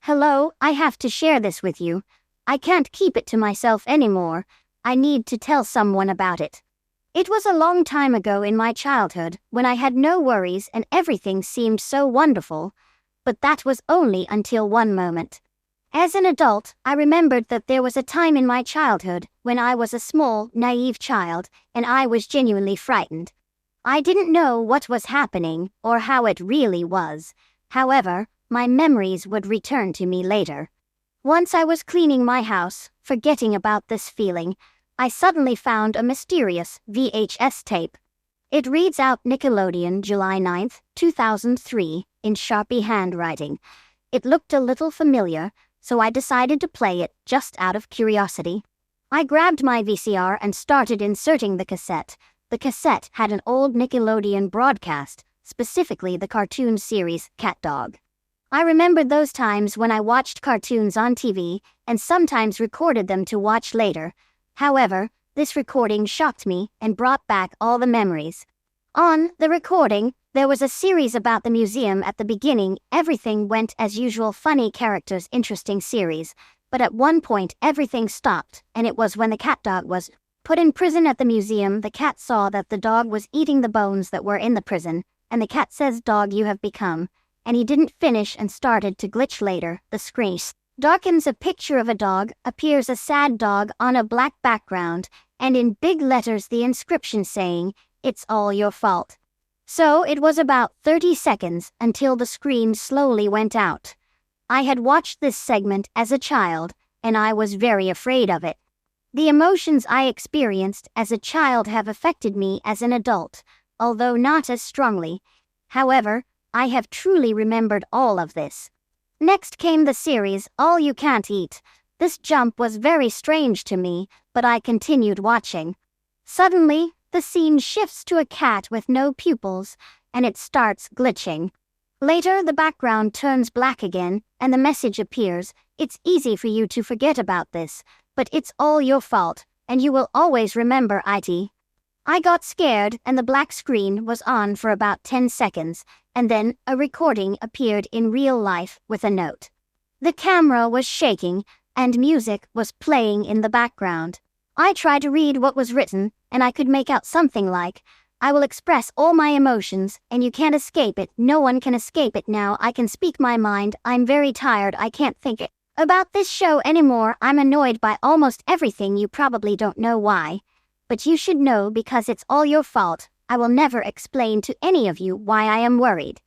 Hello, I have to share this with you. I can't keep it to myself anymore. I need to tell someone about it. It was a long time ago in my childhood when I had no worries and everything seemed so wonderful. But that was only until one moment. As an adult, I remembered that there was a time in my childhood when I was a small, naive child and I was genuinely frightened. I didn't know what was happening or how it really was. However, my memories would return to me later. Once I was cleaning my house, forgetting about this feeling, I suddenly found a mysterious VHS tape. It reads out Nickelodeon, July 9th, 2003, in Sharpie handwriting. It looked a little familiar, so I decided to play it just out of curiosity. I grabbed my VCR and started inserting the cassette. The cassette had an old Nickelodeon broadcast, specifically the cartoon series Catdog. I remembered those times when I watched cartoons on TV and sometimes recorded them to watch later. However, this recording shocked me and brought back all the memories. On the recording, there was a series about the museum at the beginning. Everything went as usual, funny characters, interesting series. But at one point everything stopped, and it was when the cat dog was put in prison at the museum. The cat saw that the dog was eating the bones that were in the prison, and the cat says, "Dog, you have become," and he didn't finish and started to glitch later. The screen darkens, a picture of a dog, appears a sad dog on a black background, and in big letters the inscription saying, "It's all your fault." So it was about 30 seconds until the screen slowly went out. I had watched this segment as a child, and I was very afraid of it. The emotions I experienced as a child have affected me as an adult, although not as strongly. However, I have truly remembered all of this. Next came the series All You Can't Eat. This jump was very strange to me, but I continued watching. Suddenly, the scene shifts to a cat with no pupils, and it starts glitching. Later, the background turns black again, and the message appears, "It's easy for you to forget about this, but it's all your fault, and you will always remember it." I got scared, and the black screen was on for about 10 seconds, and then a recording appeared in real life with a note. The camera was shaking, and music was playing in the background. I tried to read what was written, and I could make out something like, "I will express all my emotions, and you can't escape it. No one can escape it now. I can speak my mind. I'm very tired. I can't think about this show anymore. I'm annoyed by almost everything. You probably don't know why. But you should know because it's all your fault. I will never explain to any of you why I am worried.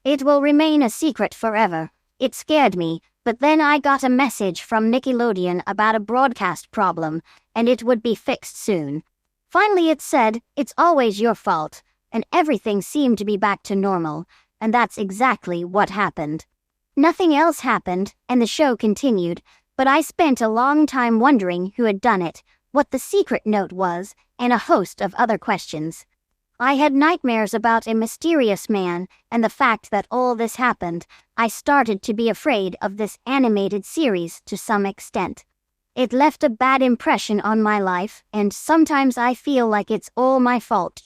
It will remain a secret forever." It scared me, but then I got a message from Nickelodeon about a broadcast problem, and it would be fixed soon. Finally it said, "It's always your fault," and everything seemed to be back to normal, and that's exactly what happened. Nothing else happened, and the show continued, but I spent a long time wondering who had done it, what the secret note was, and a host of other questions. I had nightmares about a mysterious man, and the fact that all this happened, I started to be afraid of this animated series to some extent. It left a bad impression on my life, and sometimes I feel like it's all my fault.